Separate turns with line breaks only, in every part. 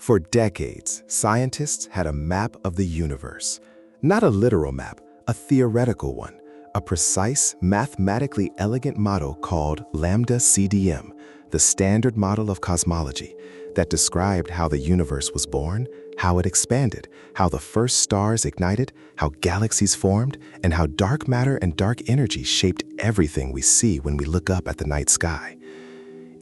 For decades, scientists had a map of the universe. Not a literal map, a theoretical one. A precise, mathematically elegant model called Lambda CDM, the standard model of cosmology, that described how the universe was born, how it expanded, how the first stars ignited, how galaxies formed, and how dark matter and dark energy shaped everything we see when we look up at the night sky.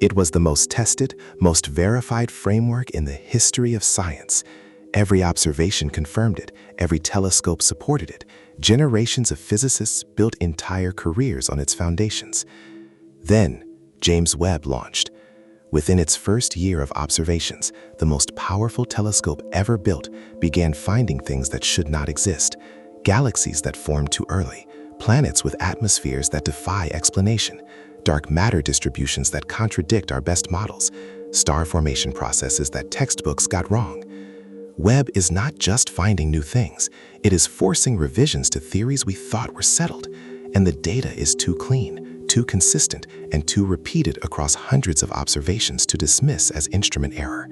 It was the most tested, most verified framework in the history of science. Every observation confirmed it, every telescope supported it. Generations of physicists built entire careers on its foundations. Then, James Webb launched. Within its first year of observations, the most powerful telescope ever built began finding things that should not exist, galaxies that formed too early, planets with atmospheres that defy explanation, dark matter distributions that contradict our best models, star formation processes that textbooks got wrong. Webb is not just finding new things, it is forcing revisions to theories we thought were settled, and the data is too clean, too consistent, and too repeated across hundreds of observations to dismiss as instrument error.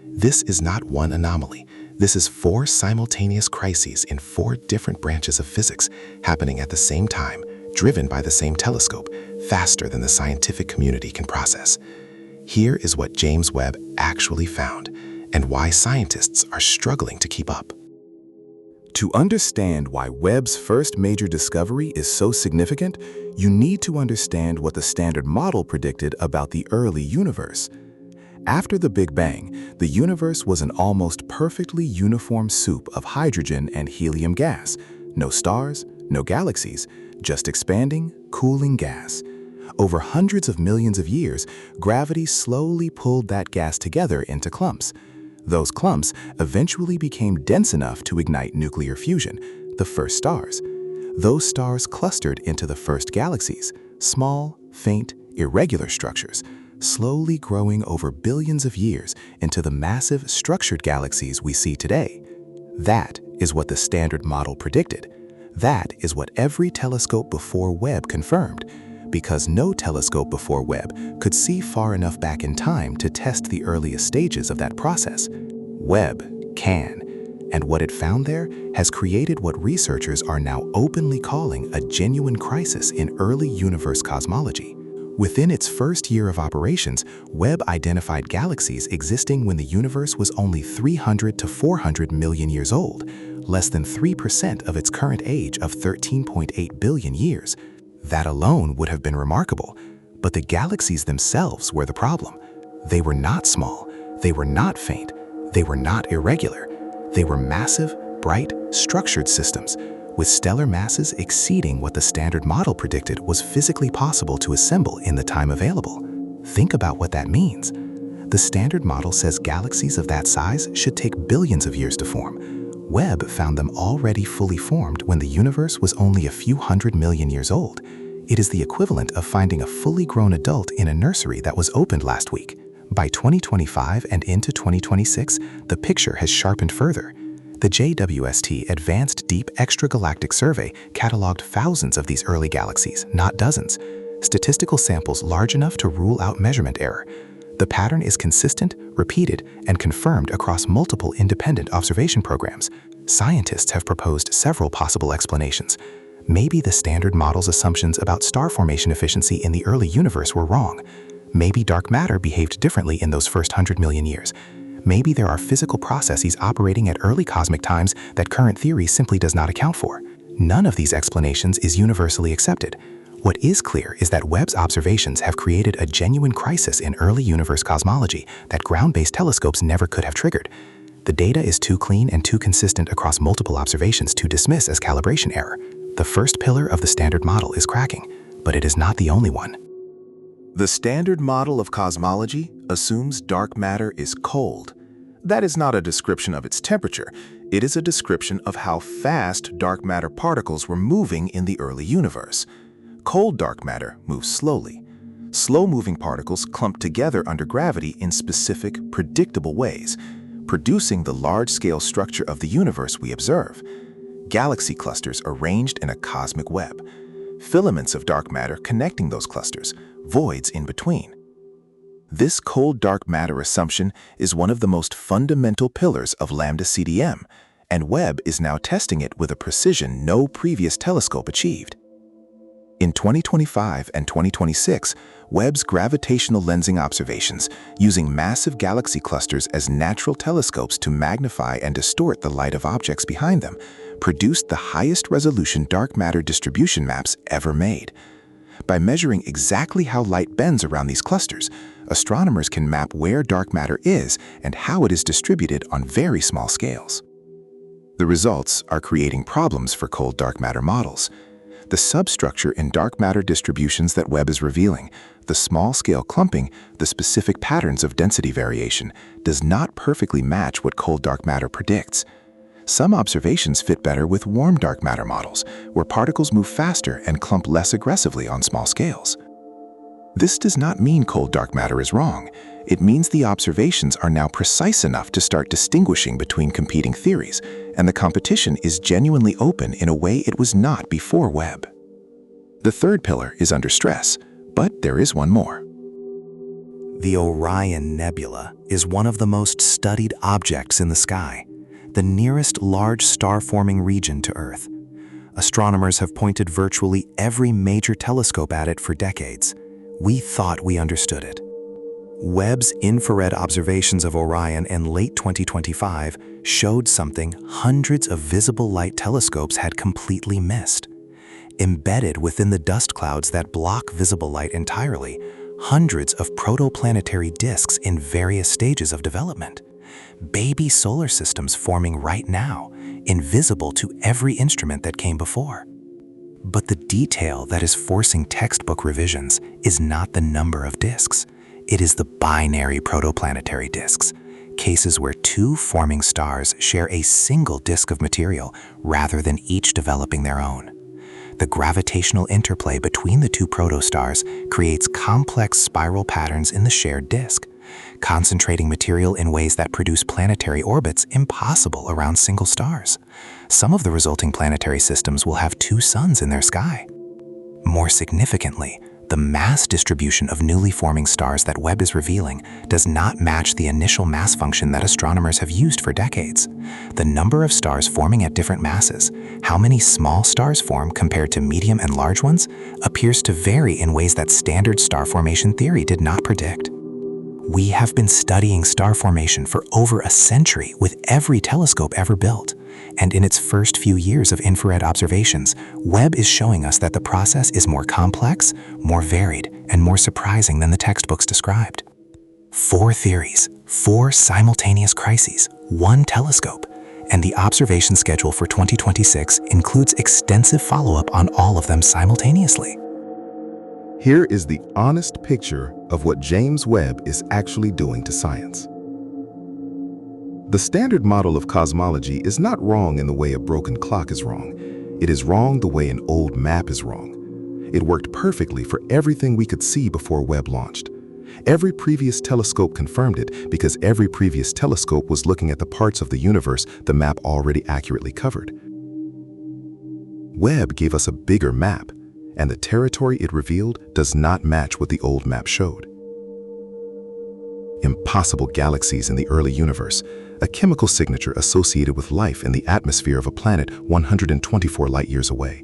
This is not one anomaly. This is 4 simultaneous crises in 4 different branches of physics happening at the same time, driven by the same telescope, faster than the scientific community can process. Here is what James Webb actually found, and why scientists are struggling to keep up. To understand why Webb's first major discovery is so significant, you need to understand what the Standard Model predicted about the early universe. After the Big Bang, the universe was an almost perfectly uniform soup of hydrogen and helium gas. No stars, no galaxies, just expanding, cooling gas. Over hundreds of millions of years, gravity slowly pulled that gas together into clumps. Those clumps eventually became dense enough to ignite nuclear fusion, the first stars. Those stars clustered into the first galaxies, small, faint, irregular structures, slowly growing over billions of years into the massive structured galaxies we see today. That is what the Standard Model predicted. That is what every telescope before Webb confirmed, because no telescope before Webb could see far enough back in time to test the earliest stages of that process. Webb can, and what it found there has created what researchers are now openly calling a genuine crisis in early universe cosmology. Within its first year of operations, Webb identified galaxies existing when the universe was only 300 to 400 million years old, less than 3% of its current age of 13.8 billion years. That alone would have been remarkable, but the galaxies themselves were the problem. They were not small, they were not faint, they were not irregular. They were massive, bright, structured systems, with stellar masses exceeding what the Standard Model predicted was physically possible to assemble in the time available. Think about what that means. The Standard Model says galaxies of that size should take billions of years to form. Webb found them already fully formed when the universe was only a few hundred million years old. It is the equivalent of finding a fully grown adult in a nursery that was opened last week. By 2025 and into 2026, the picture has sharpened further. The JWST Advanced Deep Extragalactic Survey cataloged thousands of these early galaxies, not dozens. Statistical samples large enough to rule out measurement error. The pattern is consistent, repeated, and confirmed across multiple independent observation programs. Scientists have proposed several possible explanations. Maybe the Standard Model's assumptions about star formation efficiency in the early universe were wrong. Maybe dark matter behaved differently in those first 100 million years. Maybe there are physical processes operating at early cosmic times that current theory simply does not account for. None of these explanations is universally accepted. What is clear is that Webb's observations have created a genuine crisis in early universe cosmology that ground-based telescopes never could have triggered. The data is too clean and too consistent across multiple observations to dismiss as calibration error. The first pillar of the Standard Model is cracking, but it is not the only one.
The Standard Model of cosmology assumes dark matter is cold. That is not a description of its temperature. It is a description of how fast dark matter particles were moving in the early universe. Cold dark matter moves slowly. Slow-moving particles clump together under gravity in specific, predictable ways, producing the large-scale structure of the universe we observe. Galaxy clusters arranged in a cosmic web. Filaments of dark matter connecting those clusters, voids in between. This cold dark matter assumption is one of the most fundamental pillars of Lambda CDM, and Webb is now testing it with a precision no previous telescope achieved. In 2025 and 2026, Webb's gravitational lensing observations, using massive galaxy clusters as natural telescopes to magnify and distort the light of objects behind them, produced the highest resolution dark matter distribution maps ever made. By measuring exactly how light bends around these clusters, astronomers can map where dark matter is and how it is distributed on very small scales. The results are creating problems for cold dark matter models. The substructure in dark matter distributions that Webb is revealing, the small-scale clumping, the specific patterns of density variation, does not perfectly match what cold dark matter predicts. Some observations fit better with warm dark matter models, where particles move faster and clump less aggressively on small scales. This does not mean cold dark matter is wrong. It means the observations are now precise enough to start distinguishing between competing theories, and the competition is genuinely open in a way it was not before Webb. The third pillar is under stress, but there is one more.
The Orion Nebula is one of the most studied objects in the sky, the nearest large star-forming region to Earth. Astronomers have pointed virtually every major telescope at it for decades. We thought we understood it. Webb's infrared observations of Orion in late 2025 showed something hundreds of visible light telescopes had completely missed. Embedded within the dust clouds that block visible light entirely, hundreds of protoplanetary disks in various stages of development. Baby solar systems forming right now, invisible to every instrument that came before. But the detail that is forcing textbook revisions is not the number of disks. It is the binary protoplanetary disks, cases where two forming stars share a single disk of material rather than each developing their own. The gravitational interplay between the two protostars creates complex spiral patterns in the shared disk, concentrating material in ways that produce planetary orbits impossible around single stars. Some of the resulting planetary systems will have two suns in their sky. More significantly, the mass distribution of newly forming stars that Webb is revealing does not match the initial mass function that astronomers have used for decades. The number of stars forming at different masses, how many small stars form compared to medium and large ones, appears to vary in ways that standard star formation theory did not predict. We have been studying star formation for over a century with every telescope ever built. And in its first few years of infrared observations, Webb is showing us that the process is more complex, more varied, and more surprising than the textbooks described. 4 theories, 4 simultaneous crises, 1 telescope, and the observation schedule for 2026 includes extensive follow-up on all of them simultaneously.
Here is the honest picture of what James Webb is actually doing to science. The standard model of cosmology is not wrong in the way a broken clock is wrong. It is wrong the way an old map is wrong. It worked perfectly for everything we could see before Webb launched. Every previous telescope confirmed it because every previous telescope was looking at the parts of the universe the map already accurately covered. Webb gave us a bigger map, and the territory it revealed does not match what the old map showed. Impossible galaxies in the early universe, a chemical signature associated with life in the atmosphere of a planet 124 light-years away.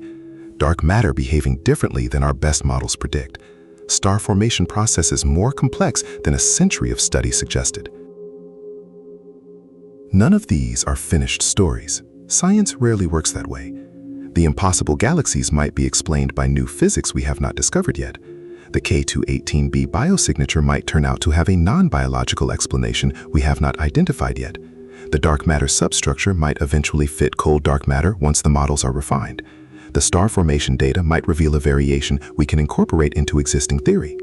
Dark matter behaving differently than our best models predict. Star formation processes more complex than a century of study suggested. None of these are finished stories. Science rarely works that way. The impossible galaxies might be explained by new physics we have not discovered yet. The K218b biosignature might turn out to have a non-biological explanation we have not identified yet. The dark matter substructure might eventually fit cold dark matter once the models are refined. The star formation data might reveal a variation we can incorporate into existing theory.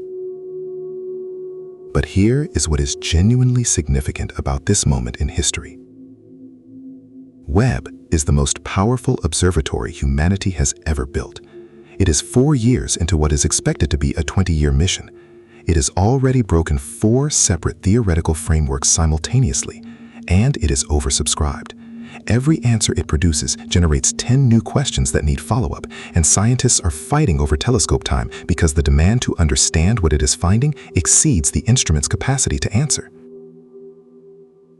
But here is what is genuinely significant about this moment in history. Webb is the most powerful observatory humanity has ever built. It is 4 years into what is expected to be a 20-year mission. It has already broken 4 separate theoretical frameworks simultaneously, and it is oversubscribed. Every answer it produces generates 10 new questions that need follow-up, and scientists are fighting over telescope time because the demand to understand what it is finding exceeds the instrument's capacity to answer.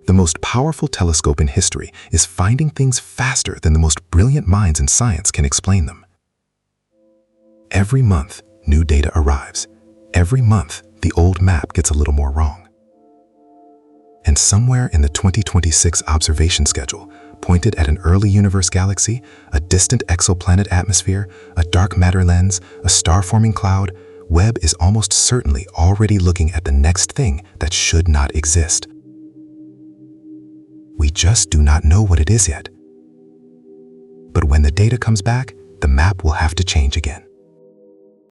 The most powerful telescope in history is finding things faster than the most brilliant minds in science can explain them. Every month, new data arrives. Every month, the old map gets a little more wrong. And somewhere in the 2026 observation schedule, pointed at an early universe galaxy, a distant exoplanet atmosphere, a dark matter lens, a star-forming cloud, Webb is almost certainly already looking at the next thing that should not exist. We just do not know what it is yet. But when the data comes back, the map will have to change again.